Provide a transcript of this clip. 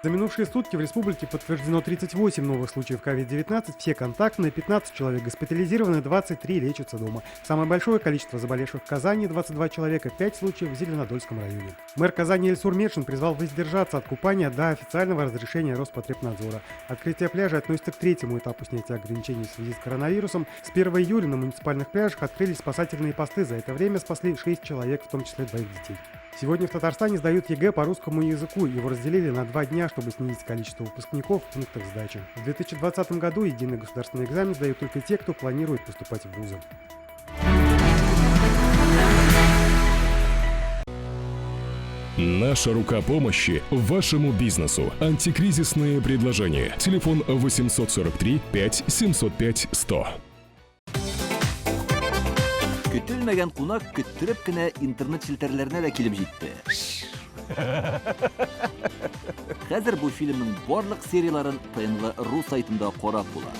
За минувшие сутки в республике подтверждено 38 новых случаев COVID-19, все контактные, 15 человек госпитализированы, 23 лечатся дома. Самое большое количество заболевших в Казани – 22 человека, 5 случаев в Зеленодольском районе. Мэр Казани Эльсур Медшин призвал воздержаться от купания до официального разрешения Роспотребнадзора. Открытие пляжа относится к третьему этапу снятия ограничений в связи с коронавирусом. С 1 июля на муниципальных пляжах открылись спасательные посты. За это время спасли 6 человек, в том числе 2 детей. Сегодня в Татарстане сдают ЕГЭ по русскому языку. Его разделили на 2 дня, чтобы снизить количество выпускников в пунктах сдачи. В 2020 году единый государственный экзамен сдают только те, кто планирует поступать в вузы. Наша рука помощи вашему бизнесу. Антикризисные предложения. Телефон 843 5 705 100. Көтелмәгән кунак көттөреп кенә интернет челтәрләренә дә килеп җитте. Хәзер бу фильмның барлык серияларын ТНВ.ру сайтында карап була.